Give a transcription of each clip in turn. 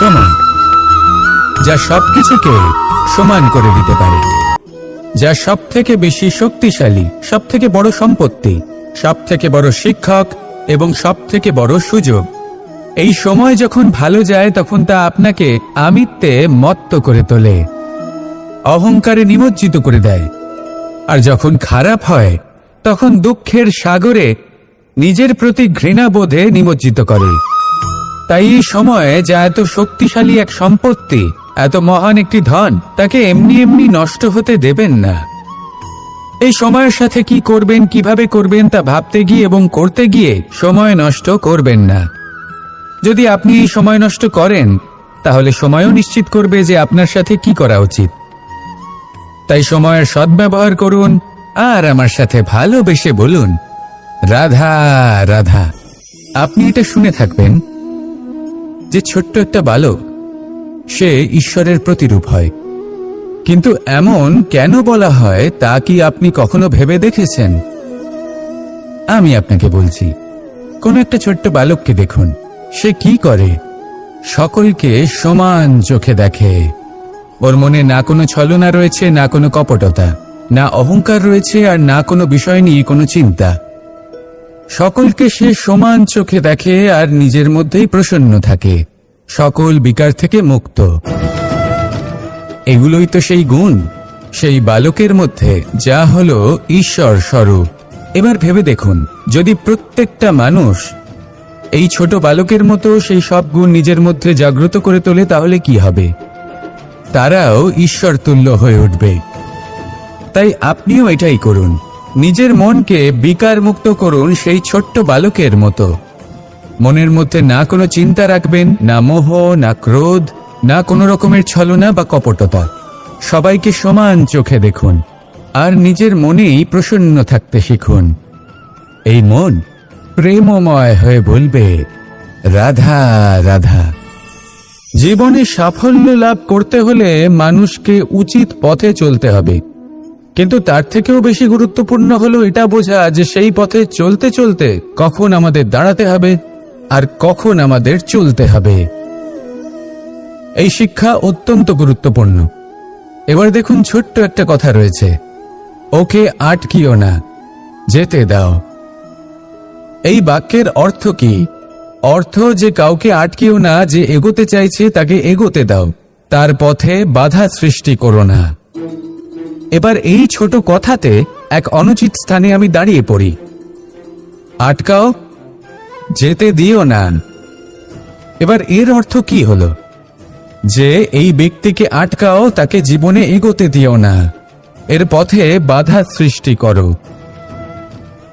সময়, যা সবকিছুকে সমান করে দিতে পারে, যা সব থেকে বেশি শক্তিশালী, সব থেকে বড় সম্পত্তি, সব থেকে বড় শিক্ষক এবং সব থেকে বড় সুযোগ। এই সময় যখন ভালো যায় তখন তা আপনাকে আমিত্বে মত্ত করে তোলে, অহংকারে নিমজ্জিত করে দেয়। আর যখন খারাপ হয় তখন দুঃখের সাগরে নিজের প্রতি ঘৃণাবোধে নিমজ্জিত করে। তাই এই সময়ে যা এত শক্তিশালী এক সম্পত্তি, এত মহান একটি ধন, তাকে এমনি এমনি নষ্ট হতে দেবেন না। এই সময়ের সাথে কি করবেন, কিভাবে করবেন তা ভাবতে গিয়ে এবং করতে গিয়ে সময় নষ্ট করবেন না। যদি আপনি এই সময় নষ্ট করেন তাহলে সময়ও নিশ্চিত করবে যে আপনার সাথে কি করা উচিত। তাই সময়ের সদ্ব্যবহার করুন আর আমার সাথে ভালোবেসে বলুন, রাধা রাধা। আপনি এটা শুনে থাকবেন যে ছোট্ট একটা বালক, সে ঈশ্বরের প্রতিরূপ হয়। কিন্তু এমন কেন বলা হয় তা কি আপনি কখনো ভেবে দেখেছেন? আমি আপনাকে বলছি, কোন একটা ছোট্ট বালককে দেখুন, সে কি করে? সকলকে সমান চোখে দেখে। ওর মনে না কোনো ছলনা রয়েছে, না কোনো কপটতা, না অহংকার রয়েছে, আর না কোনো বিষয় নিয়ে কোনো চিন্তা। সকলকে সে সমান চোখে দেখে আর নিজের মধ্যেই প্রসন্ন থাকে, সকল বিকার থেকে মুক্ত। এগুলোই তো সেই গুণ সেই বালকের মধ্যে, যা হলো ঈশ্বর স্বরূপ। এবার ভেবে দেখুন, যদি প্রত্যেকটা মানুষ এই ছোট বালকের মতো সেই সব গুণ নিজের মধ্যে জাগ্রত করে তোলে তাহলে কি হবে? তারাও ঈশ্বর তুল্য হয়ে উঠবে। তাই আপনিও এটাই করুন, নিজের মনকে বিকার মুক্ত করুন সেই ছোট্ট বালকের মতো। মনের মধ্যে না কোনো চিন্তা রাখবেন, না মোহ, না ক্রোধ, না কোনো রকমের ছলনা বা কপটতা। সবাইকে সমান চোখে দেখুন আর নিজের মনেই প্রসন্ন থাকতে শিখুন। এই মন প্রেমময় হয়ে বলবে, রাধা রাধা। জীবনে সাফল্য লাভ করতে হলে মানুষকে উচিত পথে চলতে হবে, কিন্তু তার থেকেও বেশি গুরুত্বপূর্ণ হলো এটা বোঝা যে সেই পথে চলতে চলতে কখন আমাদের দাঁড়াতে হবে আর কখন আমাদের চলতে হবে। এই শিক্ষা অত্যন্ত গুরুত্বপূর্ণ। এবার দেখুন, ছোট্ট একটা কথা রয়েছে, ওকে আটকিও না, যেতে দাও। এই বাক্যের অর্থ কি? অর্থ যে কাউকে আটকিও না, যে এগোতে চাইছে তাকে এগোতে দাও, তার পথে বাধা সৃষ্টি করো না। এবার এই ছোট কথাতে এক অনুচিত স্থানে আমি দাঁড়িয়ে পড়ি। আটকাও, যেতে দিও না। এবার এর অর্থ কি হলো? যে এই ব্যক্তিকে আটকাও, তাকে জীবনে এগোতে দিও না, এর পথে বাধা সৃষ্টি করো।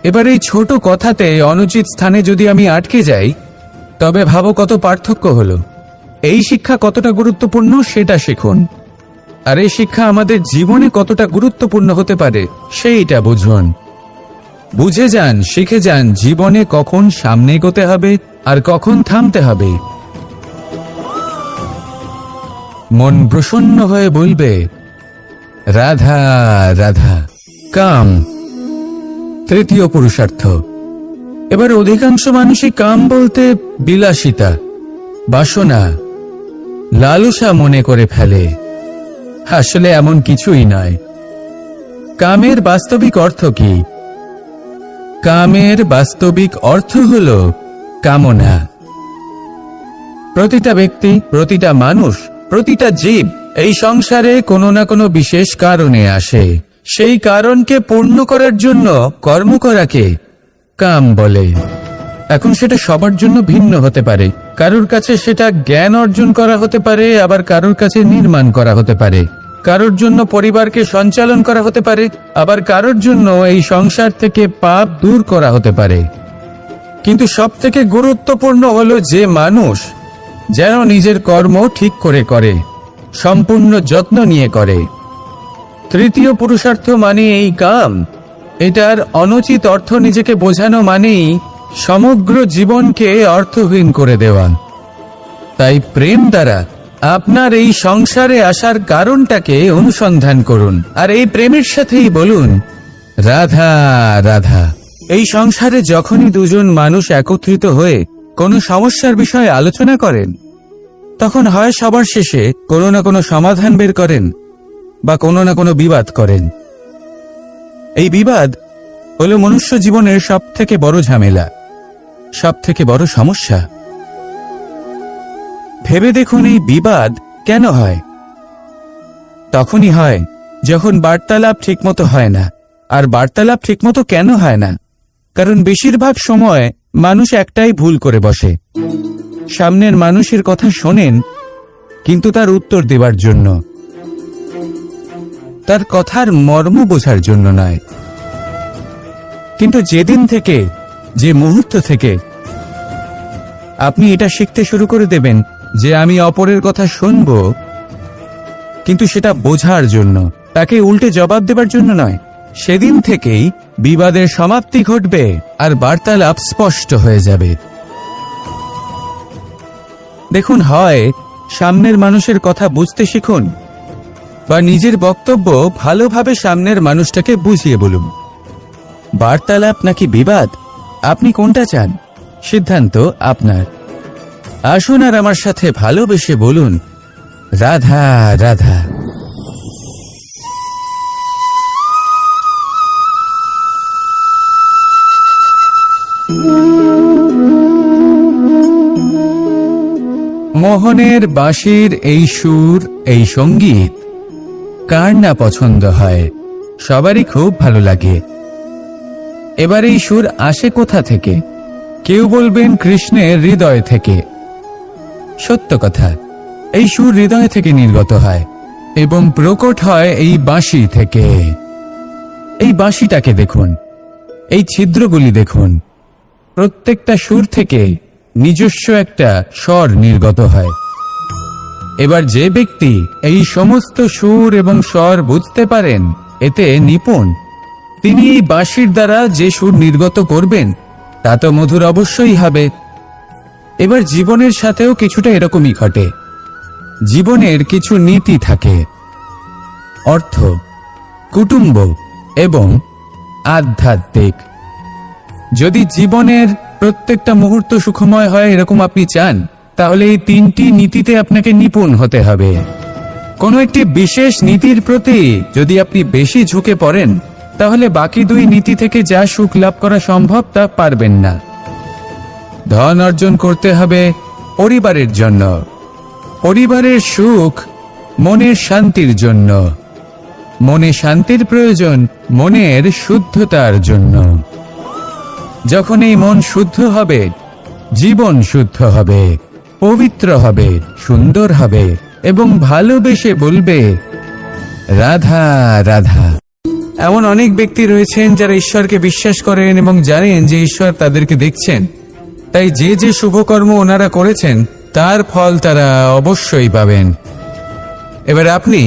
এবার এই ছোট কথাতে অনুচিত স্থানে যদি আমি আটকে যাই, তবে ভাবো কত পার্থক্য হলো। এই শিক্ষা কতটা গুরুত্বপূর্ণ সেটা শিখুন, আর এই শিক্ষা আমাদের জীবনে কতটা গুরুত্বপূর্ণ হতে পারে সেইটা বুঝুন। বুঝে যান, শিখে যান জীবনে কখন সামনে এগোতে হবে আর কখন থামতে হবে। মন প্রসন্ন হয়ে বলবে, রাধা রাধা। কাম, তৃতীয় পুরুষার্থ। এবার অধিকাংশ মানুষই কাম বলতে বিলাসিতা, বাসনা, লালসা মনে করে ফেলে। আসলে এমন কিছুই নয়। কামের বাস্তবিক অর্থ কি? কামের বাস্তবিক অর্থ হল কামনা। প্রতিটা ব্যক্তি, প্রতিটা মানুষ, প্রতিটা জীব এই সংসারে কোনো না কোনো বিশেষ কারণে আসে। সেই কারণকে পূর্ণ করার জন্য কর্ম করাকে কাম বলে। এখন সেটা সবার জন্য ভিন্ন হতে পারে। কারোর কাছে সেটা জ্ঞান অর্জন করা হতে পারে, আবার কারোর কাছে নির্মাণ করা হতে পারে। কারোর জন্য পরিবারকে সঞ্চালন করা হতে পারে, আবার কারোর জন্য এই সংসার থেকে পাপ দূর করা হতে পারে। কিন্তু সব থেকে গুরুত্বপূর্ণ হলো যে মানুষ যেন নিজের কর্ম ঠিক করে করে, সম্পূর্ণ যত্ন নিয়ে করে। তৃতীয় পুরুষার্থ মানে এই কাম। এটার অনুচিত অর্থ নিজেকে বোঝানো মানেই সমগ্র জীবনকে অর্থহীন করে দেওয়া। তাই প্রেম দ্বারা আপনার এই সংসারে আসার কারণটাকে অনুসন্ধান করুন, আর এই প্রেমের সাথেই বলুন, রাধা রাধা। এই সংসারে যখনই দুজন মানুষ একত্রিত হয়ে কোনো সমস্যার বিষয়ে আলোচনা করেন, তখন হয় সবার শেষে কোনো না কোনো সমাধান বের করেন বা কোনো না কোনো বিবাদ করেন। এই বিবাদ হলো মনুষ্য জীবনের সব থেকে বড় ঝামেলা, সব থেকে বড় সমস্যা। ভেবে দেখুন এই বিবাদ কেন হয়? তখনই হয় যখন বার্তালাপ ঠিকমতো হয় না। আর বার্তালাপ ঠিকমতো কেন হয় না? কারণ বেশিরভাগ সময় মানুষ একটাই ভুল করে বসে, সামনের মানুষের কথা শোনেন কিন্তু তার উত্তর দেবার জন্য, তার কথার মর্ম বোঝার জন্য নয়। কিন্তু যেদিন থেকে, যে মুহূর্ত থেকে আপনি এটা শিখতে শুরু করে দেবেন যে আমি অপরের কথা শুনব, কিন্তু সেটা বোঝার জন্য, তাকে উল্টে জবাব দেবার জন্য নয়, সেদিন থেকেই বিবাদের সমাপ্তি ঘটবে আর বার্তালাপ স্পষ্ট হয়ে যাবে। দেখুন, হয় সামনের মানুষের কথা বুঝতে শিখুন বা নিজের বক্তব্য ভালোভাবে সামনের মানুষটাকে বুঝিয়ে বলুন। বার্তালাপ নাকি বিবাদ, আপনি কোনটা চান? সিদ্ধান্ত আপনার। আসুন আর আমার সাথে ভালোবেসে বলুন, রাধা রাধা। মোহনের বাঁশির এই সুর, এই সঙ্গীত কার না পছন্দ হয়? সবারই খুব ভালো লাগে। এবার এই সুর আসে কোথা থেকে? কেউ বলবেন কৃষ্ণের হৃদয় থেকে। সত্য কথা, এই সুর হৃদয় থেকে নির্গত হয় এবং প্রকট হয় এই বাঁশি থেকে। এই বাঁশিটাকে দেখুন, এই ছিদ্রগুলি দেখুন, প্রত্যেকটা সুর থেকে নিজস্ব একটা স্বর নির্গত হয়। এবার যে ব্যক্তি এই সমস্ত সুর এবং স্বর বুঝতে পারেন, এতে নিপুণ, তিনি এই বাঁশির দ্বারা যে সুর নির্গত করবেন তা তো মধুর অবশ্যই হবে। এবার জীবনের সাথেও কিছুটা এরকমই ঘটে। জীবনের কিছু নীতি থাকে, অর্থ, কুটুম্ব এবং আধ্যাত্মিক। যদি জীবনের প্রত্যেকটা মুহূর্ত সুখময় হয় এরকম আপনি চান, তাহলে এই তিনটি নীতিতে আপনাকে নিপুণ হতে হবে। কোনো একটি বিশেষ নীতির প্রতি যদি আপনি বেশি ঝুঁকে পড়েন, তাহলে বাকি দুই নীতি থেকে যা সুখ লাভ করা সম্ভব তা পারবেন না। ধন অর্জন করতে হবে পরিবারের জন্য, পরিবারের সুখ মনের শান্তির জন্য, মনে শান্তির প্রয়োজন মনের শুদ্ধতার জন্য। যখন এই মন শুদ্ধ হবে, জীবন শুদ্ধ হবে, পবিত্র হবে, সুন্দর হবে এবং ভালোবেসে বলবে রাধা রাধা। এমন অনেক ব্যক্তি রয়েছেন যারা ঈশ্বরকে বিশ্বাস করেন এবং জানেন যে ঈশ্বর তাদেরকে দেখছেন, তাই যে যে শুভকর্ম ওনারা করেছেন তার ফল তারা অবশ্যই পাবেন। এবার আপনি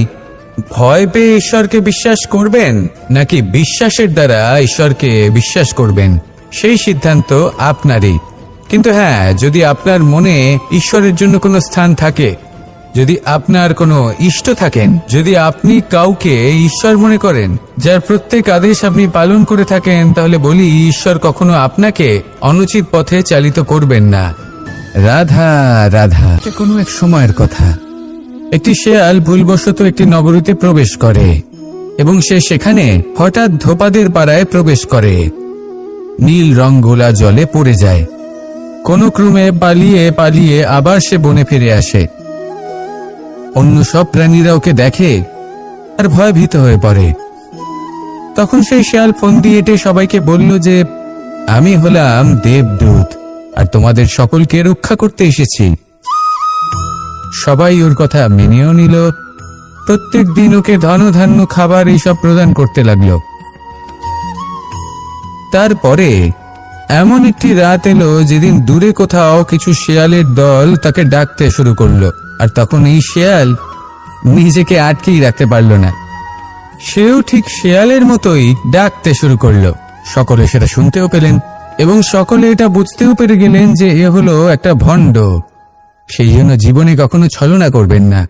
ভয় পেয়ে ঈশ্বরকে বিশ্বাস করবেন নাকি বিশ্বাসের দ্বারা ঈশ্বরকে বিশ্বাস করবেন, সেই সিদ্ধান্ত আপনারই। কিন্তু হ্যাঁ, যদি আপনার মনে ঈশ্বরের জন্য কোনো স্থান থাকে, যদি আপনার কোনো ইষ্ট থাকেন, যদি আপনি কাউকে ঈশ্বর মনে করেন, যার প্রত্যেক আদেশ আপনি পালন করে থাকেন, তাহলে বলি ঈশ্বর কখনো আপনাকে অনুচিত পথে চালিত করবেন না। রাধা রাধা। কোনো এক সময়ের কথা, একটি শেয়াল ভুলবশত একটি নগরীতে প্রবেশ করে এবং সে সেখানে হঠাৎ ধোপাদের পাড়ায় প্রবেশ করে। নীল রঙগোলা জলে পড়ে যায়। কোনো ক্রমে পালিয়ে পালিয়ে আবার সে বনে ফিরে আসে। অন্য সব প্রাণীরা ওকে দেখে আর ভয়ভীত হয়ে পড়ে। তখন সেই শেয়াল ফোন দিয়ে এটে সবাইকে বলল যে আমি হলাম দেবদূত আর তোমাদের সকলকে রক্ষা করতে এসেছি। সবাই ওর কথা মেনেও নিল। প্রত্যেক দিন ওকে ধনধান্য খাবার এইসব প্রদান করতে লাগলো। তারপরে এমন একটি রাত এলো যেদিন দূরে কোথাও কিছু শেয়ালের দল তাকে ডাকতে শুরু করলো। আর তখন এই শেয়াল নিজেকে আটকেই রাখতে পারল না, সেও ঠিক শেয়ালের মতোই ডাকতে শুরু করলো। সকলে সেটা শুনতেও পেলেন এবং সকলে এটা বুঝতেও পেরে গেলেন যে এ হলো একটা ভণ্ড। সেই জন্য জীবনে কখনো ছলনা করবেন না।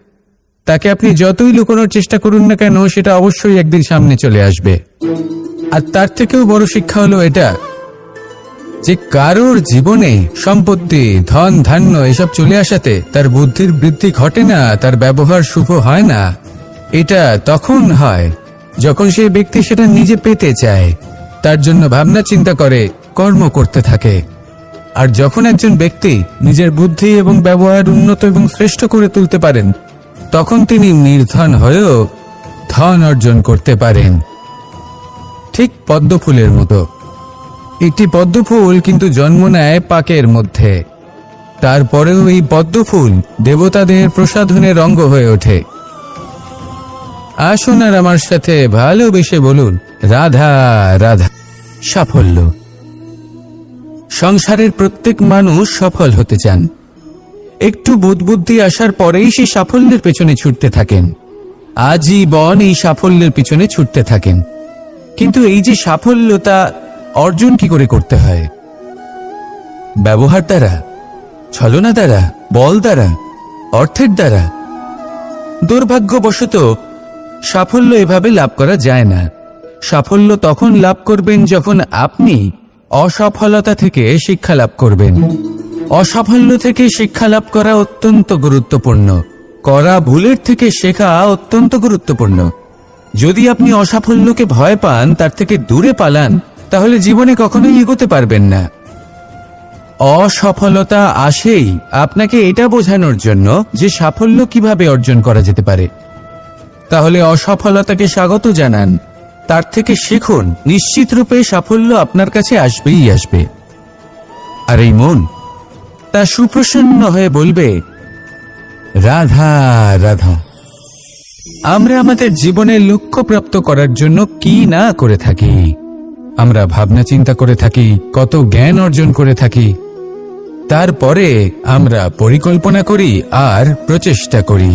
তাকে আপনি যতই লুকোনোর চেষ্টা করুন না কেন, সেটা অবশ্যই একদিন সামনে চলে আসবে। আর তার থেকেও বড় শিক্ষা হলো এটা যে কারোর জীবনে সম্পত্তি, ধন ধান্য এসব চলে আসাতে তার বুদ্ধির বৃদ্ধি ঘটে না, তার ব্যবহার শুভ হয় না, এটা তখন হয় যখন সেই ব্যক্তি সেটা নিজে পেতে চায়, তার জন্য ভাবনা চিন্তা করে, কর্ম করতে থাকে। আর যখন একজন ব্যক্তি নিজের বুদ্ধি এবং ব্যবহার উন্নত এবং শ্রেষ্ঠ করে তুলতে পারেন, তখন তিনি নির্ধন হয়েও ধন অর্জন করতে পারেন। ঠিক পদ্ম ফুলের মতো। একটি পদ্ম ফুল কিন্তু জন্ম নেয় পাকের মধ্যে, তারপরেও এই পদ্ম ফুল দেবতাদের প্রসাধনের অঙ্গ হয়ে ওঠে। আসুন আর আমার সাথে ভালোবেসে বলুন, রাধা রাধা। সাফল্য। সংসারের প্রত্যেক মানুষ সফল হতে চান। একটু বুদ্ধি আসার পরেই সেই সাফল্যের পেছনে ছুটতে থাকেন, আজীবন এই সাফল্যের পিছনে ছুটতে থাকেন। কিন্তু এই যে সাফল্য, তা অর্জন কি করে করতে হয়? ব্যবহার দ্বারা, ছলনা দ্বারা, বল দ্বারা, অর্থের দ্বারা? দুর্ভাগ্যবশত সাফল্য এভাবে লাভ করা যায় না। সাফল্য তখন লাভ করবেন যখন আপনি অসফলতা থেকে শিক্ষা লাভ করবেন। অসাফল্য থেকে শিক্ষা লাভ করা অত্যন্ত গুরুত্বপূর্ণ। করা ভুলের থেকে শেখা অত্যন্ত গুরুত্বপূর্ণ। যদি আপনি অসাফল্যকে ভয় পান, তার থেকে দূরে পালান, তাহলে জীবনে কখনোই এগোতে পারবেন না। অসফলতা আসেই আপনাকে এটা বোঝানোর জন্য যে সাফল্য কিভাবে অর্জন করা যেতে পারে। তাহলে অসফলতাকে স্বাগত জানান, তার থেকে শিখুন। নিশ্চিত রূপে সাফল্য আপনার কাছে আসবেই আসবে। আর এই মন তা সুপ্রসন্ন হয়ে বলবে, রাধা রাধা। আমরা আমাদের জীবনের লক্ষ্য প্রাপ্ত করার জন্য কি না করে থাকি। আমরা ভাবনা চিন্তা করে থাকি, কত জ্ঞান অর্জন করে থাকি, তারপরে আমরা পরিকল্পনা করি আর প্রচেষ্টা করি।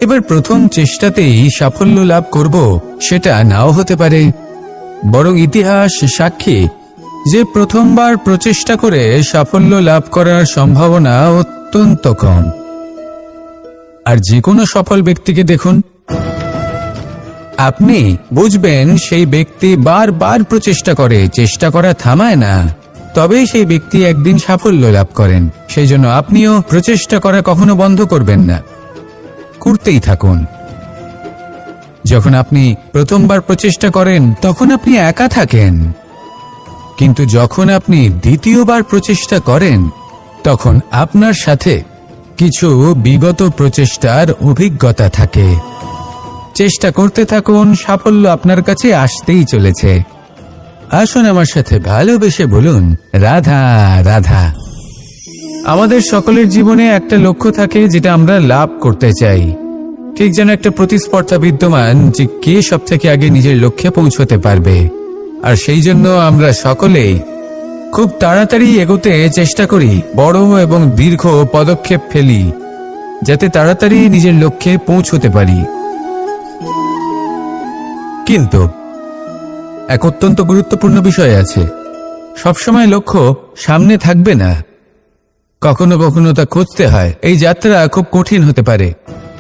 এবার প্রথম চেষ্টাতেই সাফল্য লাভ করব সেটা নাও হতে পারে, বরং ইতিহাস সাক্ষী যে প্রথমবার প্রচেষ্টা করে সাফল্য লাভ করার সম্ভাবনা অত্যন্ত কম। আর যে কোনো সফল ব্যক্তিকে দেখুন, আপনি বুঝবেন সেই ব্যক্তি বারবার প্রচেষ্টা করে, চেষ্টা করা থামায় না, তবেই সেই ব্যক্তি একদিন সাফল্য লাভ করেন। সেই জন্য আপনিও প্রচেষ্টা করা কখনো বন্ধ করবেন না, করতেই থাকুন। যখন আপনি প্রথমবার প্রচেষ্টা করেন তখন আপনি একা থাকেন, কিন্তু যখন আপনি দ্বিতীয়বার প্রচেষ্টা করেন তখন আপনার সাথে কিছু বিগত প্রচেষ্টার অভিজ্ঞতা থাকে। চেষ্টা করতে থাকুন, সাফল্য আপনার কাছে আসতেই চলেছে। আসুন আমার সাথে ভালোবেসে বলুন, রাধা রাধা। আমাদের সকলের জীবনে একটা লক্ষ্য থাকে যেটা আমরা লাভ করতে চাই। ঠিক যেন একটা প্রতিস্পর্ধা বিদ্যমান যে কে সব থেকে আগে নিজের লক্ষ্যে পৌঁছতে পারবে। আর সেই জন্য আমরা সকলেই খুব তাড়াতাড়ি এগোতে চেষ্টা করি, বড় এবং দীর্ঘ পদক্ষেপ ফেলি, যাতে তাড়াতাড়ি নিজের লক্ষ্যে পৌঁছতে পারি। কিন্তু এক অত্যন্ত গুরুত্বপূর্ণ বিষয় আছে, সবসময় লক্ষ্য সামনে থাকবে না, কখনো কখনো তা খুঁজতে হয়। এই যাত্রা খুব কঠিন হতে পারে।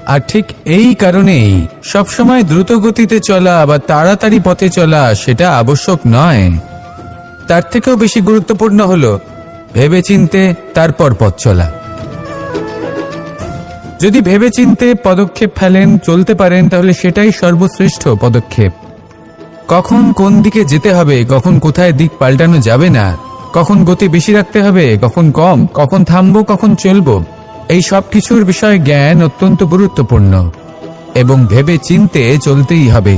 আর ঠিক এই কারণেই সবসময় দ্রুত গতিতে চলা বা তাড়াতাড়ি পথে চলা সেটা আবশ্যক নয়। তার থেকেও বেশি গুরুত্বপূর্ণ হলো ভেবেচিন্তে তারপর পথ চলা। যদি ভেবেচিন্তে পদক্ষেপ ফেলেন, চলতে পারেন, তাহলে সেটাই সর্বশ্রেষ্ঠ পদক্ষেপ। কখন কোন দিকে যেতে হবে, কখন কোথায় দিক পাল্টানো যাবে না, কখন গতি বেশি রাখতে হবে, কখন কম, কখন থামবো, কখন চলবো, এই সব কিছুর বিষয়ে জ্ঞান অত্যন্ত গুরুত্বপূর্ণ এবং ভেবে চিন্তে চলতেই হবে।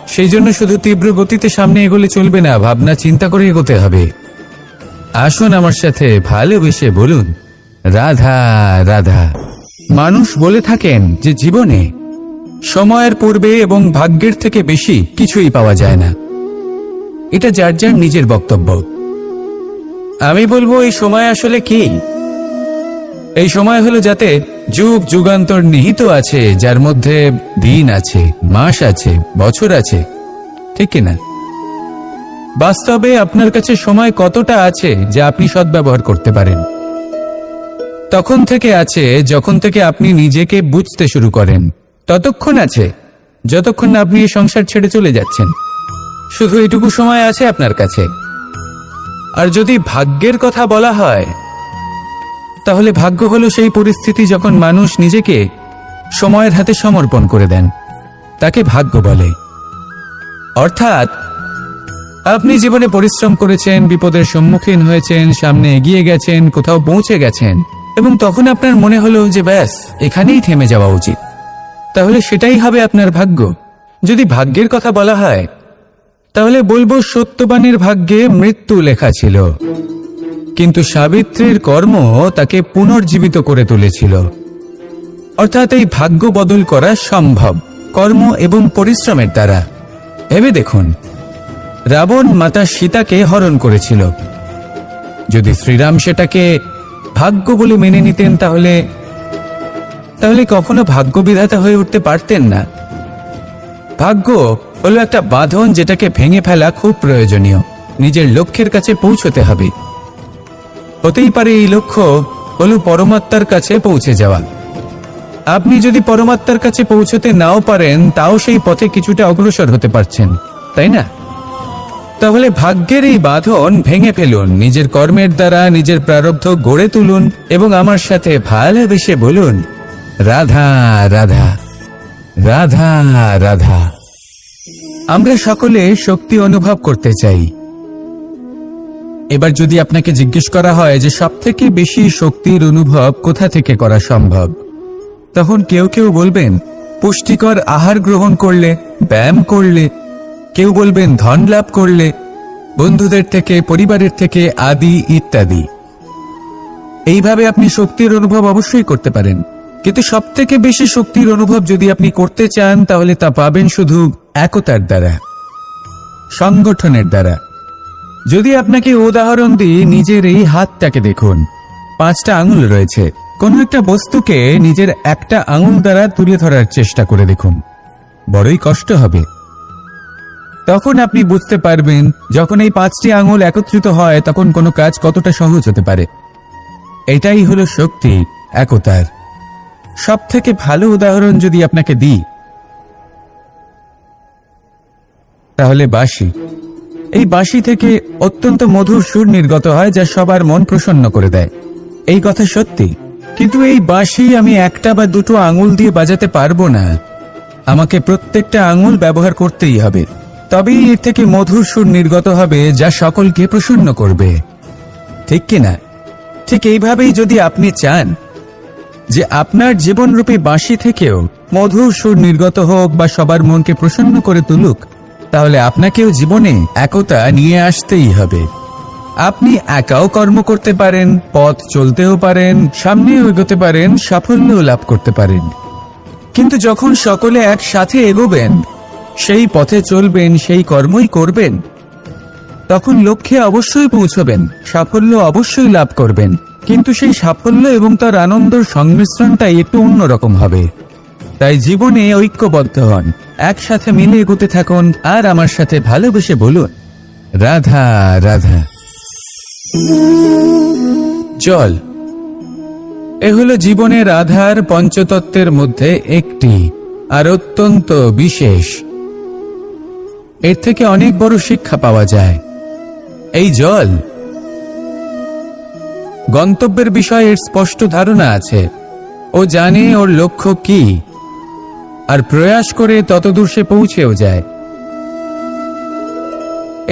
সেই জন্য শুধু তীব্র গতিতে সামনে এগোলে চলবে না, ভাবনা চিন্তা করে এগোতে হবে। আসুন আমার সাথে ভালোবেসে বলুন, রাধা রাধা। মানুষ বলে থাকেন যে জীবনে সময়ের পূর্বে এবং ভাগ্যের থেকে বেশি কিছুই পাওয়া যায় না। এটা যার যার নিজের বক্তব্য। আমি বলবো এই সময় আসলে কি? এই সময় হলো যাতে যুগ যুগান্তর নিহিত আছে, যার মধ্যে দিন আছে, মাস আছে, বছর আছে, ঠিক কিনা? বাস্তবে আপনার কাছে সময় কতটা আছে যা আপনি সদ্ব্যবহার করতে পারেন? তখন থেকে আছে যখন থেকে আপনি নিজেকে বুঝতে শুরু করেন, ততক্ষণ আছে যতক্ষণ না আপনি এই সংসার ছেড়ে চলে যাচ্ছেন। শুধু এটুকু সময় আছে আপনার কাছে। আর যদি ভাগ্যের কথা বলা হয়, তাহলে ভাগ্য হলো সেই পরিস্থিতি যখন মানুষ নিজেকে সময়ের হাতে সমর্পণ করে দেন, তাকে ভাগ্য বলে। অর্থাৎ আপনি জীবনে পরিশ্রম করেছেন, বিপদের সম্মুখীন হয়েছেন, সামনে এগিয়ে গেছেন, কোথাও পৌঁছে গেছেন, এবং তখন আপনার মনে হলো যে ব্যাস এখানেই থেমে যাওয়া উচিত, তাহলে সেটাই হবে আপনার ভাগ্য। যদি ভাগ্যের কথা বলা হয়, তাহলে বলবো সত্যবানের ভাগ্যে মৃত্যু লেখা ছিল, কিন্তু সাবিত্রীর কর্ম তাকে পুনর্জীবিত করে তুলেছিল। অর্থাৎ এই ভাগ্য বদল করা সম্ভব কর্ম এবং পরিশ্রমের দ্বারা। ভেবে দেখুন, রাবণ মাতা সীতাকে হরণ করেছিল। যদি শ্রীরাম সেটাকে ভাগ্য বলে মেনে নিতেন, তাহলে কখনো ভাগ্য বিধাতা হয়ে উঠতে পারতেন না। ভাগ্য হলো একটা বাঁধন যেটাকে ভেঙে ফেলা খুব প্রয়োজনীয়। নিজের লক্ষ্যের কাছে পৌঁছতে হবে। হতেই পারে এই লক্ষ্য হলো পরমাত্মার কাছে পৌঁছে যাওয়া। আপনি যদি পরমাত্মার কাছে পৌঁছতে নাও পারেন, তাও সেই পথে কিছুটা অগ্রসর হতে পারছেন, তাই না? তাহলে ভাগ্যের এই বাঁধন ভেঙে ফেলুন, নিজের কর্মের দ্বারা নিজের প্রারব্ধ গড়ে তুলুন এবং আমার সাথে ভালোবেসে বলুন, রাধা রাধা রাধা রাধা। আমরা সকলে শক্তি অনুভব করতে চাই। এবার যদি আপনাকে জিজ্ঞেস করা হয় যে সবথেকে বেশি শক্তির অনুভব কোথা থেকে করা সম্ভব, তখন কেউ কেউ বলবেন পুষ্টিকর আহার গ্রহণ করলে, ব্যায়াম করলে, কেউ বলবেন ধন লাভ করলে, বন্ধুদের থেকে, পরিবারের থেকে, আদি ইত্যাদি। এইভাবে আপনি শক্তির অনুভব অবশ্যই করতে পারেন, কিন্তু সবথেকে বেশি শক্তির অনুভব যদি আপনি করতে চান, তাহলে তা পাবেন শুধু একতার দ্বারা, সংগঠনের দ্বারা। যদি আপনাকে উদাহরণ দিই, নিজের এই হাতটাকে দেখুন, 5টা আঙুল রয়েছে। কোন একটা বস্তুকে নিজের একটা আঙুল দ্বারা তুলে ধরার চেষ্টা করে দেখুন, বড়ই কষ্ট হবে। তখন আপনি বুঝতে পারবেন, যখন এই 5টি আঙুল একত্রিত হয়, তখন কোনো কাজ কতটা সহজ হতে পারে। এটাই হলো শক্তি, একতার। সব থেকে ভালো উদাহরণ যদি আপনাকে দিই, তাহলে বাঁশি। এই বাঁশি থেকে অত্যন্ত মধুর সুর নির্গত হয়, যা সবার মন প্রসন্ন করে দেয়। এই কথা সত্যি, কিন্তু এই বাঁশি আমি একটা বা দুটো আঙুল দিয়ে বাজাতে পারবো না। আমাকে প্রত্যেকটা আঙুল ব্যবহার করতেই হবে, তবেই এর থেকে মধুর সুর নির্গত হবে, যা সকলকে প্রসন্ন করবে। ঠিক কিনা? ঠিক এইভাবেই যদি আপনি চান যে আপনার জীবনরূপী বাঁশি থেকেও মধুর সুর নির্গত হোক বা সবার মনকে প্রসন্ন করে তুলুক, তাহলে আপনাকেও জীবনে একতা নিয়ে আসতেই হবে। আপনি একাও কর্ম করতে পারেন, পথ চলতেও পারেন, সামনেও এগোতে পারেন, সাফল্যও লাভ করতে পারেন। কিন্তু যখন সকলে একসাথে এগোবেন, সেই পথে চলবেন, সেই কর্মই করবেন, তখন লক্ষ্যে অবশ্যই পৌঁছবেন, সাফল্য অবশ্যই লাভ করবেন। কিন্তু সেই সাফল্য এবং তার আনন্দের সংমিশ্রণটাই একটু অন্যরকম হবে। তাই জীবনে ঐক্যবদ্ধ হন, একসাথে মিলে এগোতে থাকুন, আর আমার সাথে ভালোবেসে বলুন, রাধা রাধা। জল এ হলো জীবনের আধার, পঞ্চতত্ত্বের মধ্যে একটি, আর অত্যন্ত বিশেষ। এর থেকে অনেক বড় শিক্ষা পাওয়া যায়। এই জল গন্তব্যের বিষয়ে এর স্পষ্ট ধারণা আছে। ও জানে ওর লক্ষ্য কি, আর প্রয়াস করে ততদূর সে পৌঁছেও যায়।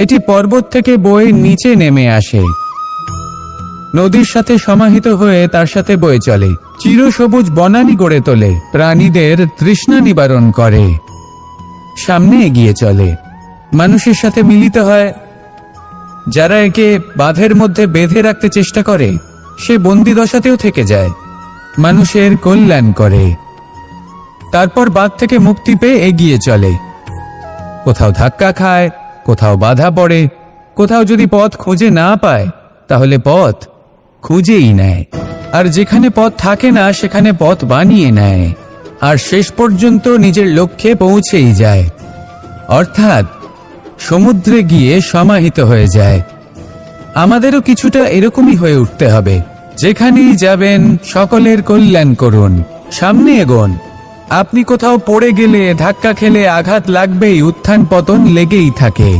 এটি পর্বত থেকে বয়ে নিচে নেমে আসে, নদীর সাথে সমাহিত হয়ে তার সাথে বয়ে চলে, চিরসবুজ বনানী গড়ে তোলে, প্রাণীদের তৃষ্ণা নিবারণ করে, সামনে এগিয়ে চলে, মানুষের সাথে মিলিত হয়। যারা একে বাঁধের মধ্যে বেঁধে রাখতে চেষ্টা করে, সে বন্দি দশাতেও থেকে যায়, মানুষের কল্যাণ করে। তারপর বাঁধ থেকে মুক্তি পেয়ে এগিয়ে চলে, কোথাও ধাক্কা খায়, কোথাও বাধা পড়ে, কোথাও যদি পথ খুঁজে না পায়, তাহলে পথ খুঁজেই নেয়, আর যেখানে পথ থাকে না সেখানে পথ বানিয়ে নেয়, আর শেষ পর্যন্ত নিজের লক্ষ্যে পৌঁছেই যায়, অর্থাৎ সমুদ্রে গিয়ে সমাহিত হয়ে যায়। আমাদেরও কিছুটা এরকমই হয়ে উঠতে হবে। যেখানেই যাবেন সকলের কল্যাণ করুন, সামনে এগোন। আপনি কোথাও পড়ে গেলে, ধাক্কা খেলে আঘাত লাগবেই, উত্থান পতন লেগেই থাকে।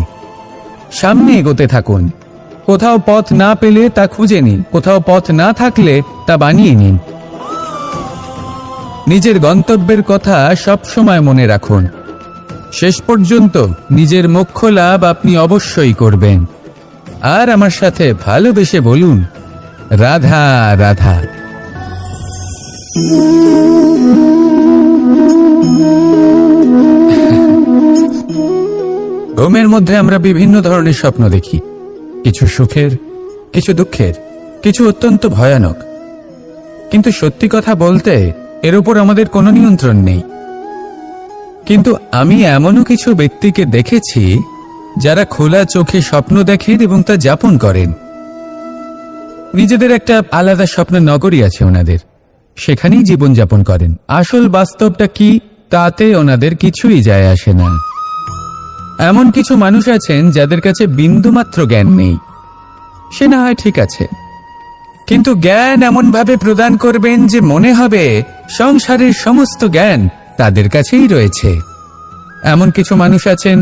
সামনে এগোতে থাকুন, কোথাও পথ না পেলে তা খুঁজে নিন, কোথাও পথ না থাকলে তা বানিয়ে নিন। নিজের গন্তব্যের কথা সব সময় মনে রাখুন। শেষ পর্যন্ত নিজের মোক্ষ লাভ আপনি অবশ্যই করবেন। আর আমার সাথে ভালোবেসে বলুন, রাধা রাধা। ঘুমের মধ্যে আমরা বিভিন্ন ধরনের স্বপ্ন দেখি, কিছু সুখের, কিছু দুঃখের, কিছু অত্যন্ত ভয়ানক। কিন্তু সত্যি কথা বলতে এর উপর আমাদের কোনো নিয়ন্ত্রণ নেই। কিন্তু আমি এমনও কিছু ব্যক্তিকে দেখেছি যারা খোলা চোখে স্বপ্ন দেখেন এবং তা যাপন করেন। নিজেদের একটা আলাদা স্বপ্নের নগরী আছে ওনাদের, সেখানেই জীবন যাপন করেন। আসল বাস্তবটা কি তাতে ওনাদের কিছুই যায় আসে না। এমন কিছু মানুষ আছেন যাদের কাছে বিন্দুমাত্র জ্ঞান নেই, সে না হয় ঠিক আছে, কিন্তু জ্ঞান এমন ভাবে প্রদান করবেন যে মনে হবে সংসারের সমস্ত জ্ঞান তাদের কাছেই রয়েছে। এমন কিছু মানুষ আছেন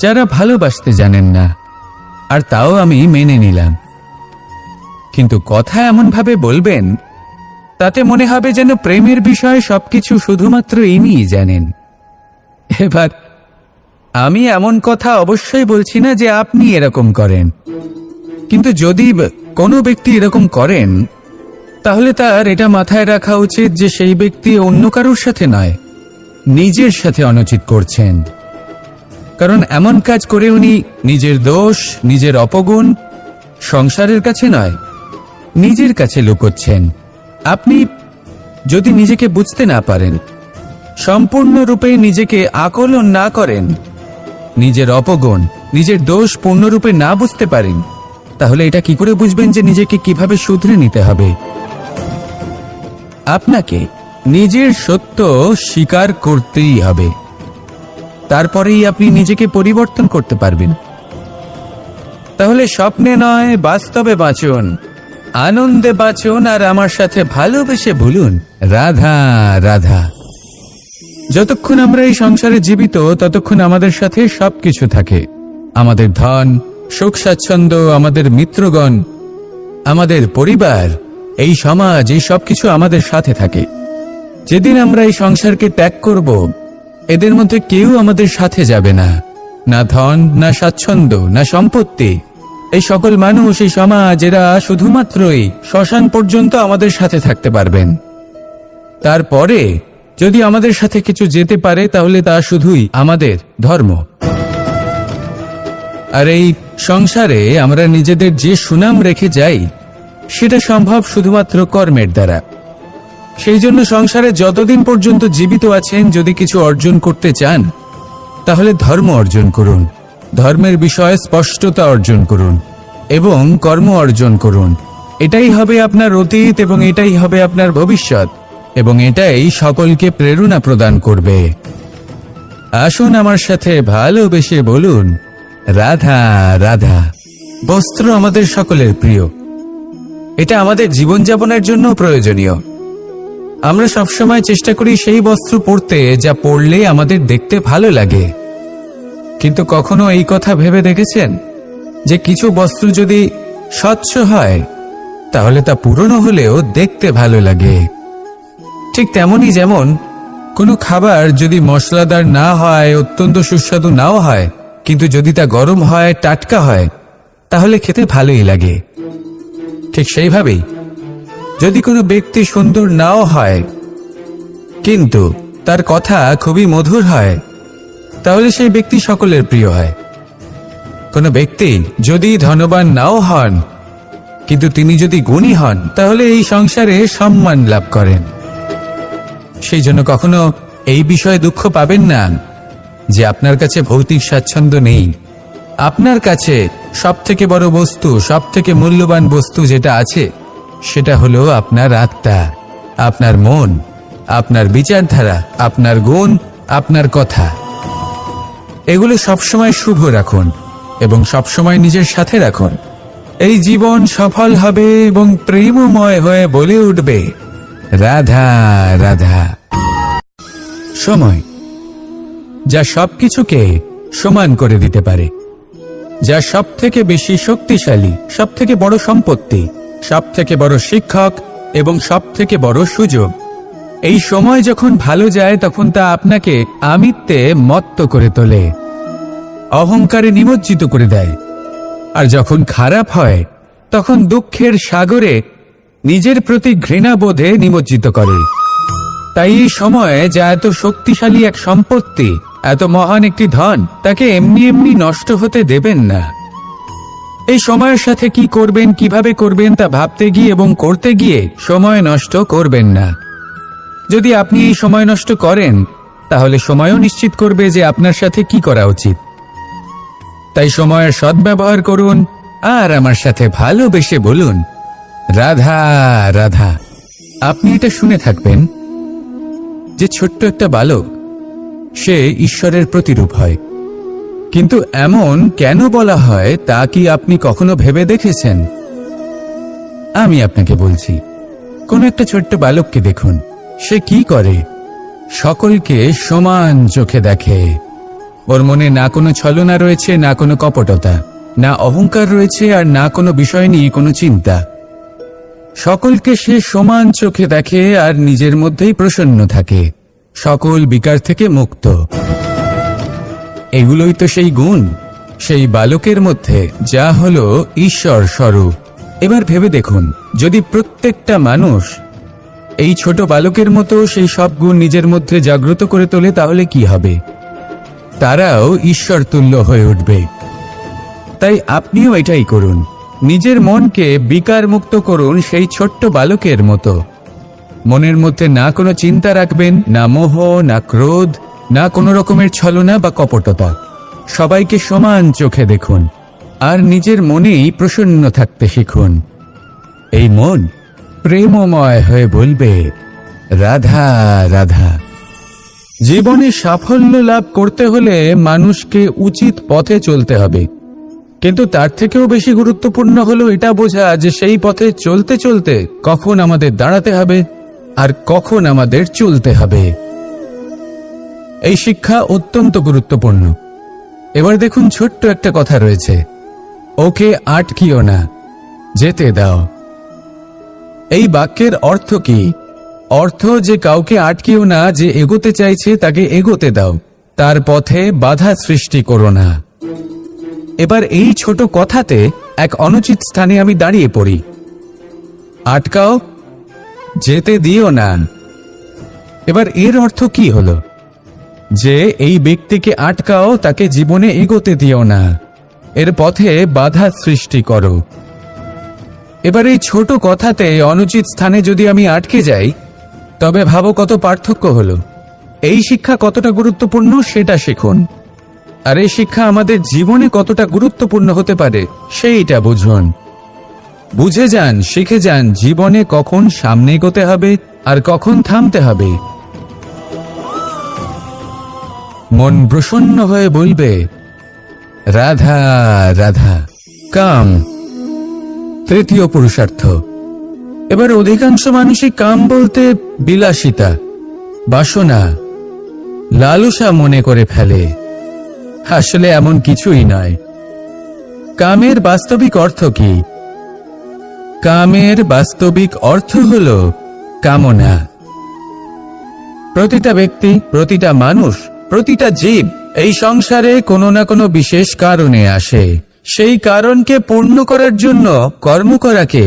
যারা ভালোবাসতে জানেন না, আর তাও আমি মেনে নিলাম, কিন্তু কথা এমন ভাবে বলবেন তাতে মনে হবে যেন প্রেমের বিষয়ে সবকিছু শুধুমাত্র ইনিই জানেন। এবার আমি এমন কথা অবশ্যই বলছি না যে আপনি এরকম করেন, কিন্তু যদি কোনো ব্যক্তি এরকম করেন তাহলে তার এটা মাথায় রাখা উচিত যে সেই ব্যক্তি অন্য কারোর সাথে নয়, নিজের সাথে অনুচিত করছেন। কারণ এমন কাজ করে উনি নিজের দোষ, নিজের অপগুণ সংসারের কাছে নয়, নিজের কাছে লুকোচ্ছেন। আপনি যদি নিজেকে বুঝতে না পারেন, সম্পূর্ণরূপে নিজেকে আকলন না করেন, নিজের অপগুণ, নিজের দোষ পূর্ণরূপে না বুঝতে পারেন, তাহলে এটা কি করে বুঝবেন যে নিজেকে কিভাবে শুধরে নিতে হবে? আপনাকে নিজের সত্য স্বীকার করতেই হবে, তারপরেই আপনি নিজেকে পরিবর্তন করতে পারবেন। তাহলে স্বপ্নে নয়, বাস্তবে বাঁচুন, আনন্দে বাঁচুন, আর আমার সাথে ভালোবেসে বলুন, রাধা রাধা। যতক্ষণ আমরা এই সংসারে জীবিত ততক্ষণ আমাদের সাথে সবকিছু থাকে, আমাদের ধন, সুখ স্বাচ্ছন্দ্য, আমাদের মিত্রগণ, আমাদের পরিবার, এই সমাজ, এই সবকিছু আমাদের সাথে থাকে। যেদিন আমরা এই সংসারকে ত্যাগ করব, এদের মধ্যে কেউ আমাদের সাথে যাবে না, না ধন, না স্বাচ্ছন্দ্য, না সম্পত্তি। এই সকল মানুষ, এই সমাজ, এরা শুধুমাত্রই শ্মশান পর্যন্ত আমাদের সাথে থাকতে পারবেন। তারপরে যদি আমাদের সাথে কিছু যেতে পারে তাহলে তা শুধুই আমাদের ধর্ম। আর এই সংসারে আমরা নিজেদের যে সুনাম রেখে যাই সেটা সম্ভব শুধুমাত্র কর্মের দ্বারা। সেই জন্য সংসারে যতদিন পর্যন্ত জীবিত আছেন, যদি কিছু অর্জন করতে চান তাহলে ধর্ম অর্জন করুন, ধর্মের বিষয়ে স্পষ্টতা অর্জন করুন এবং কর্ম অর্জন করুন। এটাই হবে আপনার অতীত এবং এটাই হবে আপনার ভবিষ্যৎ, এবং এটাই সকলকে প্রেরণা প্রদান করবে। আসুন আমার সাথে ভালোবেসে বলুন, রাধা রাধা। বস্ত্র আমাদের সকলের প্রিয়, এটা আমাদের জীবনযাপনের জন্য প্রয়োজনীয়। আমরা সবসময় চেষ্টা করি সেই বস্ত্র পরতে যা পরলে আমাদের দেখতে ভালো লাগে। কিন্তু কখনো এই কথা ভেবে দেখেছেন যে কিছু বস্ত্র যদি স্বচ্ছ হয় তাহলে তা পুরনো হলেও দেখতে ভালো লাগে? ঠিক তেমনি যেমন কোনো খাবার যদি মশলাদার না হয়, অত্যন্ত সুস্বাদু নাও হয়, কিন্তু যদি তা গরম হয়, টাটকা হয়, তাহলে খেতে ভালোই লাগে। ঠিক সেইভাবেই যদি কোনো ব্যক্তি সুন্দর নাও হয় কিন্তু তার কথা খুবই মধুর হয়, তাহলে সেই ব্যক্তি সকলের প্রিয় হয়। কোনো ব্যক্তি যদি ধনবান নাও হন কিন্তু তিনি যদি গুণী হন, তাহলে এই সংসারে সম্মান লাভ করেন। সেই জন্য কখনো এই বিষয়ে দুঃখ পাবেন না যে আপনার কাছে ভৌতিক স্বাচ্ছন্দ্য নেই। আপনার কাছে সবথেকে বড় বস্তু, সবথেকে মূল্যবান বস্তু যেটা আছে সেটা হলো আপনার আত্মা, আপনার মন, আপনার বিচারধারা, আপনার গুণ, আপনার কথা। এগুলো সবসময় শুভ রাখুন এবং সবসময় নিজের সাথে রাখুন। এই জীবন সফল হবে এবং প্রেমময় হয়ে বলে উঠবে, রাধা রাধা। সময় যা সবকিছুকে সমান করে দিতে পারে, যা সব থেকে বেশি শক্তিশালী, সব থেকে বড় সম্পত্তি, সব থেকে বড় শিক্ষক এবং সব থেকে বড় সুযোগ। এই সময় যখন ভালো যায় তখন তা আপনাকে আমিত্বে মত্ত করে তোলে, অহংকারে নিমজ্জিত করে দেয়। আর যখন খারাপ হয় তখন দুঃখের সাগরে নিজের প্রতি ঘৃণাবোধে নিমজ্জিত করে। তাই এই সময়ে যা এত শক্তিশালী এক সম্পত্তি, এত মহান একটি ধন, তাকে এমনি এমনি নষ্ট হতে দেবেন না। এই সময়ের সাথে কি করবেন, কিভাবে করবেন তা ভাবতে গিয়ে এবং করতে গিয়ে সময় নষ্ট করবেন না। যদি আপনি এই সময় নষ্ট করেন তাহলে সময়ও নিশ্চিত করবে যে আপনার সাথে কি করা উচিত। তাই সময়ের সদ্ব্যবহার করুন আর আমার সাথে ভালোবেসে বলুন, রাধা রাধা। আপনি এটা শুনে থাকবেন যে ছোট্ট একটা বালক, সে ঈশ্বরের প্রতিরূপ হয়। কিন্তু এমন কেন বলা হয় তা কি আপনি কখনো ভেবে দেখেছেন? আমি আপনাকে বলছি। কোন একটা ছোট্ট বালককে দেখুন, সে কি করে? সকলকে সমান চোখে দেখে। ওর মনে না কোনো ছলনা রয়েছে, না কোনো কপটতা, না অহংকার রয়েছে, আর না কোনো বিষয় নিয়ে কোনো চিন্তা। সকলকে সে সমান চোখে দেখে আর নিজের মধ্যেই প্রসন্ন থাকে, সকল বিকার থেকে মুক্ত। এগুলোই তো সেই গুণ, সেই বালকের মধ্যে যা হলো ঈশ্বর স্বরূপ। এবার ভেবে দেখুন, যদি প্রত্যেকটা মানুষ এই ছোট বালকের মতো সেই সব গুণ নিজের মধ্যে জাগ্রত করে তোলে তাহলে কি হবে? তারাও ঈশ্বর তুল্য হয়ে উঠবে। তাই আপনিও এটাই করুন, নিজের মনকে বিকার মুক্ত করুন সেই ছোট্ট বালকের মতো। মনের মধ্যে না কোনো চিন্তা রাখবেন, না মোহ, না ক্রোধ, না কোনো রকমের ছলনা বা কপটতা। সবাইকে সমান চোখে দেখুন আর নিজের মনেই প্রসন্ন থাকতে শিখুন। এই মন প্রেমময় হয়ে বলবে, রাধা রাধা। জীবনে সাফল্য লাভ করতে হলে মানুষকে উচিত পথে চলতে হবে, কিন্তু তার থেকেও বেশি গুরুত্বপূর্ণ হলো এটা বোঝা যে সেই পথে চলতে চলতে কখন আমাদের দাঁড়াতে হবে আর কখন আমাদের চলতে হবে। এই শিক্ষা অত্যন্ত গুরুত্বপূর্ণ। এবার দেখুন, ছোট্ট একটা কথা রয়েছে, ওকে আটকিও না, যেতে দাও। এই বাক্যের অর্থ কি? অর্থ যে কাউকে আটকিও না, যে এগোতে চাইছে তাকে এগোতে দাও, তার পথে বাধা সৃষ্টি করো না। এবার এই ছোট কথাতে এক অনুচিত স্থানে আমি দাঁড়িয়ে পড়ি। আটকাও, যেতে দিও না। এবার এর অর্থ কি হলো? যে এই ব্যক্তিকে আটকাও, তাকে জীবনে এগোতে দিও না, এর পথে বাধা সৃষ্টি করো। এবার এই ছোট কথাতে অনুচিত স্থানে যদি আমি আটকে যাই, তবে ভাবো কত পার্থক্য হলো। এই শিক্ষা কতটা গুরুত্বপূর্ণ সেটা শিখুন, আর এই শিক্ষা আমাদের জীবনে কতটা গুরুত্বপূর্ণ হতে পারে সেইটা বুঝুন। বুঝে যান, শিখে যান জীবনে কখন সামনে এগোতে হবে আর কখন থামতে হবে। মন প্রসন্ন হয়ে বলবে, রাধা রাধা। কাম, তৃতীয় পুরুষার্থ। এবার অধিকাংশ মানুষই কাম বলতে বিলাসিতা, বাসনা, লালসা মনে করে ফেলে। আসলে এমন কিছুই নয়। কামের বাস্তবিক অর্থ কি? কামের বাস্তবিক অর্থ হল কামনা। প্রতিটা ব্যক্তি, প্রতিটা মানুষ, প্রতিটা জীব এই সংসারে কোনো না কোনো বিশেষ কারণে আসে। সেই কারণকে পূর্ণ করার জন্য কর্ম করাকে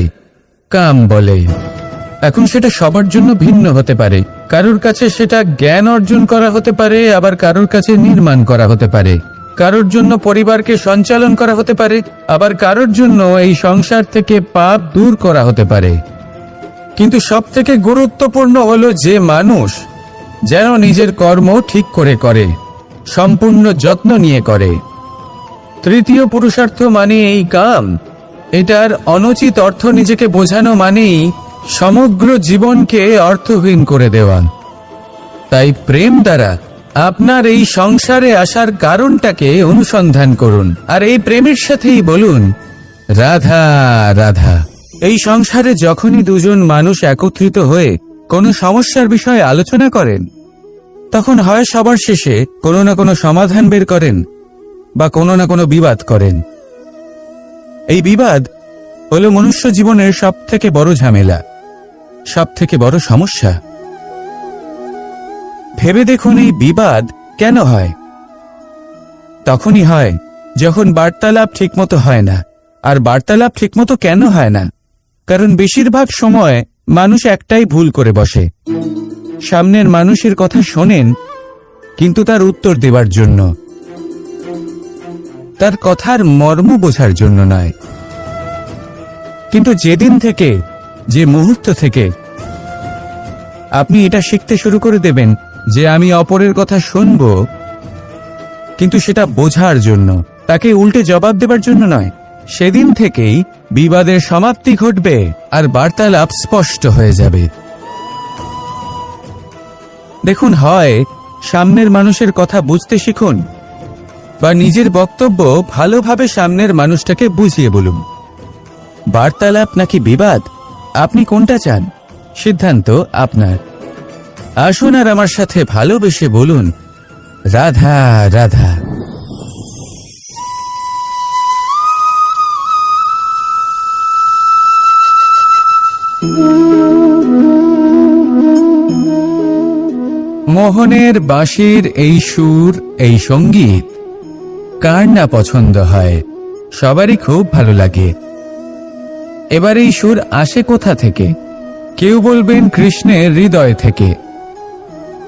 কাম বলে। এখন সেটা সবার জন্য ভিন্ন হতে পারে। কারোর কাছে সেটা জ্ঞান অর্জন করা হতে পারে, আবার কারোর কাছে নির্মাণ করা হতে পারে। কারোর জন্য পরিবারকে সঞ্চালন করা হতে পারে, আবার কারোর জন্য এই সংসার থেকে পাপ দূর করা হতে পারে। কিন্তু সবথেকে গুরুত্বপূর্ণ হলো যে মানুষ যেন নিজের কর্ম ঠিক করে করে, সম্পূর্ণ যত্ন নিয়ে করে। তৃতীয় পুরুষার্থ মানে এই কাম। এটার অনুচিত অর্থ নিজেকে বোঝানো মানেই সমগ্র জীবনকে অর্থহীন করে দেওয়া। তাই প্রেম দ্বারা আপনার এই সংসারে আসার কারণটাকে অনুসন্ধান করুন, আর এই প্রেমের সাথেই বলুন, রাধা রাধা। এই সংসারে যখনই দুজন মানুষ একত্রিত হয়ে কোনো সমস্যার বিষয়ে আলোচনা করেন, তখন হয় সবার শেষে কোনো না কোনো সমাধান বের করেন বা কোনো না কোনো বিবাদ করেন। এই বিবাদ হলো মনুষ্য জীবনের সবথেকে বড় ঝামেলা, সবথেকে বড় সমস্যা। ভেবে দেখুন এই বিবাদ কেন হয়? তখনই হয় যখন বার্তালাপ ঠিকমতো হয় না। আর বার্তালাপ ঠিকমতো কেন হয় না? কারণ বেশিরভাগ সময় মানুষ একটাই ভুল করে বসে। সামনের মানুষের কথা শোনেন, কিন্তু তার উত্তর দেবার জন্য, তার কথার মর্ম বোঝার জন্য নয়। কিন্তু যেদিন থেকে, যে মুহূর্ত থেকে আপনি এটা শিখতে শুরু করে দেবেন যে আমি অপরের কথা শুনব, কিন্তু সেটা বোঝার জন্য, তাকে উল্টে জবাব দেবার জন্য নয়, সেদিন থেকেই বিবাদের সমাপ্তি ঘটবে আর বার্তালাপ স্পষ্ট হয়ে যাবে। দেখুন, হয় সামনের মানুষের কথা বুঝতে শিখুন, বা নিজের বক্তব্য ভালোভাবে সামনের মানুষটাকে বুঝিয়ে বলুন। বার্তালাপ নাকি বিবাদ, আপনি কোনটা চান? সিদ্ধান্ত আপনার। আসুন আর আমার সাথে ভালোবেসে বলুন, রাধা রাধা। মোহনের বাঁশির এই সুর, এই সঙ্গীত কার না পছন্দ হয়? সবারই খুব ভালো লাগে। এবার এই সুর আসে কোথা থেকে? কেউ বলবেন কৃষ্ণের হৃদয় থেকে।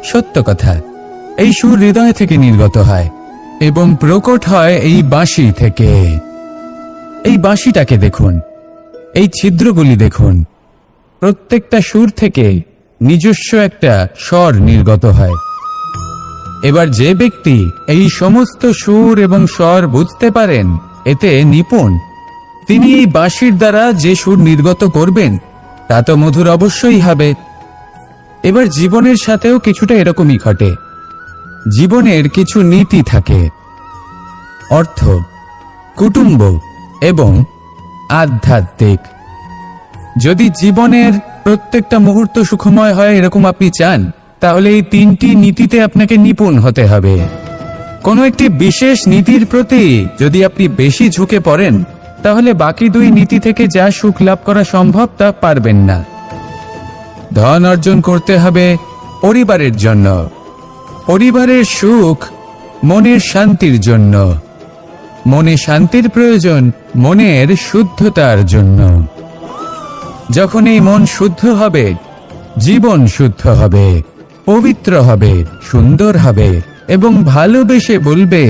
সত্য কথা, এই সুর হৃদয় থেকে নির্গত হয় এবং প্রকট হয় এই বাঁশি থেকে। এই বাঁশিটাকে দেখুন, এই ছিদ্রগুলি দেখুন, প্রত্যেকটা সুর থেকে নিজস্ব একটা স্বর নির্গত হয়। এবার যে ব্যক্তি এই সমস্ত সুর এবং স্বর বুঝতে পারেন, এতে নিপুণ, তিনি এই বাঁশির দ্বারা যে সুর নির্গত করবেন তা তো মধুর অবশ্যই হবে। এবার জীবনের সাথেও কিছুটা এরকমই ঘটে। জীবনের কিছু নীতি থাকে, অর্থ, কুটুম্ব এবং আধ্যাত্মিক। যদি জীবনের প্রত্যেকটা মুহূর্ত সুখময় হয় এরকম আপনি চান, তাহলে এই তিনটি নীতিতে আপনাকে নিপুণ হতে হবে। কোনো একটি বিশেষ নীতির প্রতি যদি আপনি বেশি ঝুঁকে পড়েন, তাহলে বাকি দুই নীতি থেকে যা সুখ লাভ করা সম্ভব তা পারবেন না। ধন অর্জন করতে হবে পরিবারের জন্য, পরিবারের সুখ মনের শান্তির জন্য, মনে শান্তির প্রয়োজন মনের শুদ্ধতার জন্য। যখন এই মন শুদ্ধ হবে, জীবন শুদ্ধ হবে, পবিত্র হবে, সুন্দর হবে এবং ভালোবেসে বলবে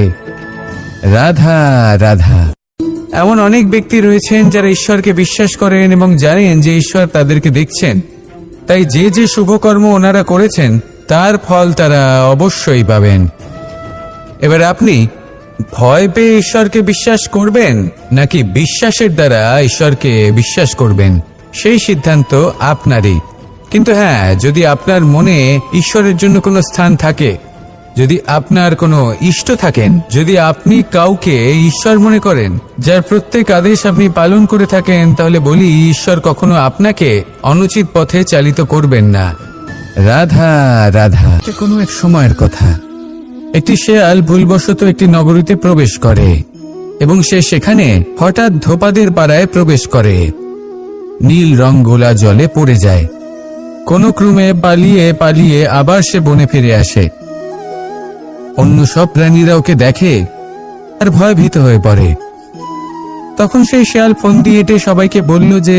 রাধা রাধা। এমন অনেক ব্যক্তি রয়েছেন যারা ঈশ্বরকে বিশ্বাস করেন এবং জানেন যে ঈশ্বর তাদেরকে দেখছেন, তাই যে যে শুভকর্ম ওনারা করেছেন তার ফল তারা অবশ্যই পাবেন। এবার আপনি ভয় পেয়ে ঈশ্বরকে বিশ্বাস করবেন নাকি বিশ্বাসের দ্বারা ঈশ্বরকে বিশ্বাস করবেন, সেই সিদ্ধান্ত আপনারই। কিন্তু হ্যাঁ, যদি আপনার মনে ঈশ্বরের জন্য কোনো স্থান থাকে, যদি আপনার কোনো ইষ্ট থাকেন, যদি আপনি কাউকে ঈশ্বর মনে করেন, যার প্রত্যেক আদেশ আপনি পালন করে থাকেন, তাহলে বলি ঈশ্বর কখনো আপনাকে অনুচিত পথে চালিত করবেন না। রাধা রাধা। কোনো এক সময়ের কথা, একটি শেয়াল ভুলবশত একটি নগরীতে প্রবেশ করে এবং সে সেখানে হঠাৎ ধোপাদের পাড়ায় প্রবেশ করে। নীল রং গোলা জলে পড়ে যায়। কোনো ক্রমে পালিয়ে পালিয়ে আবার সে বনে ফিরে আসে। অন্য সব প্রাণীরা ওকে দেখে আর ভয়ভীত হয়ে পড়ে। তখন সেই শেয়াল ফোন দিয়ে এটে সবাইকে বলল যে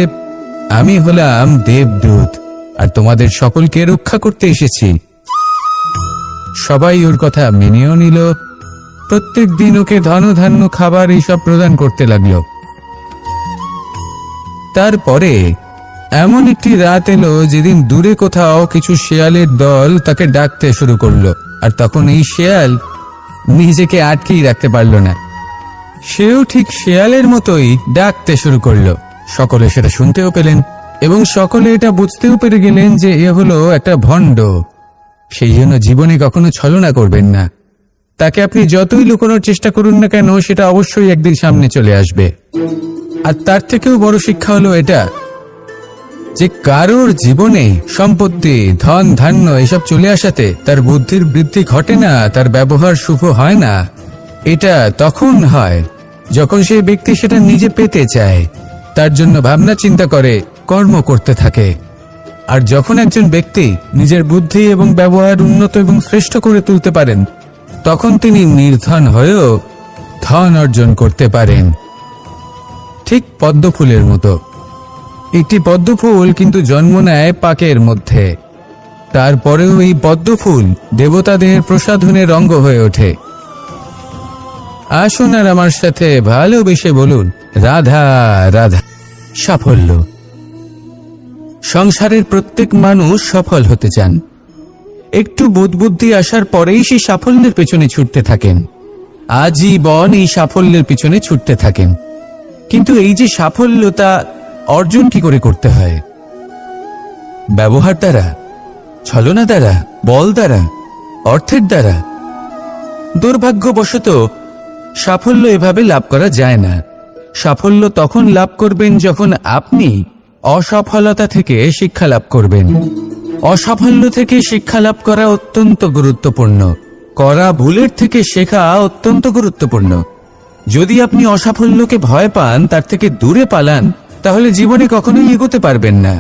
আমি হলাম দেবদূত আর তোমাদের সকলকে রক্ষা করতে এসেছি। সবাই ওর কথা মেনেও নিল। প্রত্যেক দিন ওকে ধনধান্য খাবার এইসব প্রদান করতে লাগলো। তারপরে এমন একটি রাত এলো যেদিন দূরে কোথাও কিছু শেয়ালের দল তাকে ডাকতে শুরু করলো। আর তখন এই শেয়াল নিজেকে আটকেই রাখতে পারল না। সেও ঠিক শেয়ালের মতোই ডাকতে শুরু করলো। সকলে সেটা শুনতেও পেলেন এবং সকলে এটা বুঝতেও পেরে গেলেন যে এ হলো একটা ভণ্ড। সেই জন্য জীবনে কখনো ছলনা করবেন না। তাকে আপনি যতই লুকোনোর চেষ্টা করুন না কেন, সেটা অবশ্যই একদিন সামনে চলে আসবে। আর তার থেকেও বড় শিক্ষা হলো এটা যে কারোর জীবনে সম্পত্তি, ধন ধান্য এসব চলে আসাতে তার বুদ্ধির বৃদ্ধি ঘটে না, তার ব্যবহার শুভ হয় না। এটা তখন হয় যখন সেই ব্যক্তি সেটা নিজে পেতে চায়, তার জন্য ভাবনা চিন্তা করে, কর্ম করতে থাকে। আর যখন একজন ব্যক্তি নিজের বুদ্ধি এবং ব্যবহার উন্নত এবং শ্রেষ্ঠ করে তুলতে পারেন, তখন তিনি নির্ধন হয়েও ধন অর্জন করতে পারেন। ঠিক পদ্মফুলের মতো। একটি পদ্মফুল কিন্তু জন্ম নেয় পাকের মধ্যে, তারপরেও এই পদ্মফুল দেবতাদের প্রসাধনের অঙ্গ হয়ে ওঠে। আসুন আর আমার সাথে ভালোবেসে বলুন, রাধা রাধা। সাফল্য। সংসারের প্রত্যেক মানুষ সফল হতে চান। একটু বুদ্ধি আসার পরেই সেই সাফল্যের পেছনে ছুটতে থাকেন, আজীবন এই সাফল্যের পিছনে ছুটতে থাকেন। কিন্তু এই যে সাফল্য, তা অর্জন কি করে করতে হয়? ব্যবহার দ্বারা, ছলনা দ্বারা, বল দ্বারা, অর্থের দ্বারা? দুর্ভাগ্যবশত সাফল্য এভাবে লাভ করা যায় না। সাফল্য তখন লাভ করবেন যখন আপনি অসফলতা থেকে শিক্ষা লাভ করবেন। অসাফল্য থেকে শিক্ষা লাভ করা অত্যন্ত গুরুত্বপূর্ণ। করা ভুলের থেকে শেখা অত্যন্ত গুরুত্বপূর্ণ। যদি আপনি অসাফল্যকে ভয় পান, তার থেকে দূরে পালান, তাহলে জীবনে কখনোই এগোতে পারবেন না।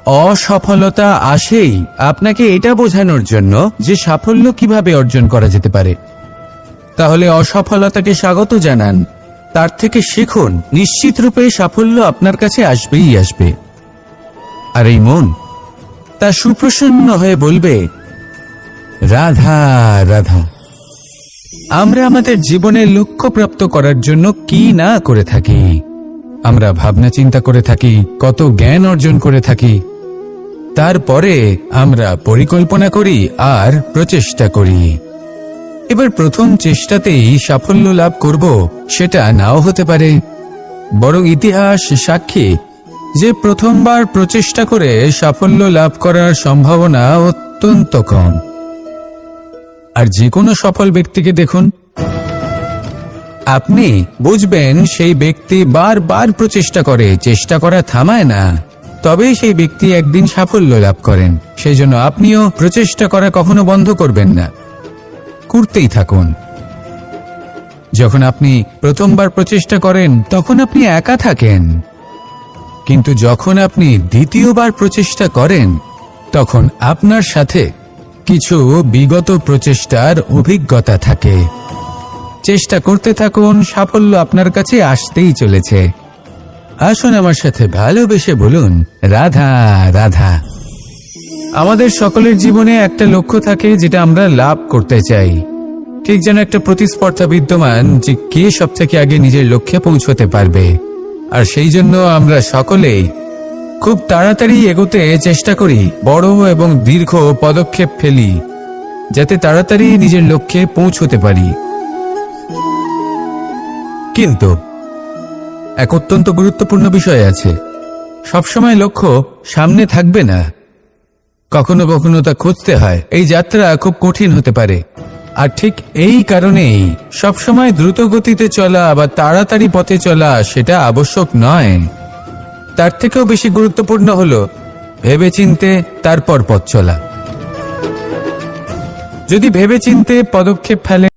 অসফলতা আসেই আপনাকে এটা বোঝানোর জন্য যে সাফল্য কিভাবে অর্জন করা যেতে পারে। তাহলে অসফলতাকে স্বাগত জানান, তার থেকে শিখুন। নিশ্চিত রূপে সাফল্য আপনার কাছে আসবেই আসবে। আর এই মন তা সুপ্রসন্ন হয়ে বলবে, রাধা রাধা। আমরা আমাদের জীবনের লক্ষ্য প্রাপ্ত করার জন্য কি না করে থাকি। আমরা ভাবনা চিন্তা করে থাকি, কত জ্ঞান অর্জন করে থাকি। তারপরে আমরা পরিকল্পনা করি আর প্রচেষ্টা করি। এবার প্রথম চেষ্টাতেই সাফল্য লাভ করব, সেটা নাও হতে পারে। বরং ইতিহাস সাক্ষী যে প্রথমবার প্রচেষ্টা করে সাফল্য লাভ করার সম্ভাবনা অত্যন্ত কম। আর যে কোনো সফল ব্যক্তিকে দেখুন, আপনি বুঝবেন সেই ব্যক্তি বারবার প্রচেষ্টা করে, চেষ্টা করা থামায় না, তবেই সেই ব্যক্তি একদিন সাফল্য লাভ করেন। সেই জন্য আপনিও প্রচেষ্টা করা কখনো বন্ধ করবেন না, করতেই থাকুন। যখন আপনি প্রথমবার প্রচেষ্টা করেন, তখন আপনি একা থাকেন। কিন্তু যখন আপনি দ্বিতীয়বার প্রচেষ্টা করেন, তখন আপনার সাথে কিছু বিগত প্রচেষ্টার অভিজ্ঞতা থাকে। চেষ্টা করতে থাকুন, সাফল্য আপনার কাছে আসতেই চলেছে। আসুন আমার সাথে ভালোবেসে বলুন, রাধা রাধা। আমাদের সকলের জীবনে একটা লক্ষ্য থাকে যেটা আমরা লাভ করতে চাই। ঠিক যেন একটা প্রতিস্পর্ধা বিদ্যমান যে কে সব থেকে আগে নিজের লক্ষ্যে পৌঁছতে পারবে। আর সেই জন্য আমরা সকলেই খুব তাড়াতাড়ি এগোতে চেষ্টা করি, বড় এবং দীর্ঘ পদক্ষেপ ফেলি, যাতে তাড়াতাড়ি নিজের লক্ষ্যে পৌঁছতে পারি। কিন্তু এক অত্যন্ত গুরুত্বপূর্ণ বিষয় আছে। সবসময় লক্ষ্য সামনে থাকবে না, কখনো কখনো তা খুঁজতে হয়। এই যাত্রা খুব কঠিন হতে পারে। আর ঠিক এই কারণেই সবসময় দ্রুত গতিতে চলা বা তাড়াতাড়ি পথে চলা সেটা আবশ্যক নয়। তার থেকেও বেশি গুরুত্বপূর্ণ হলো ভেবেচিন্তে তারপর পথ চলা। যদি ভেবেচিন্তে পদক্ষেপ ফেলেন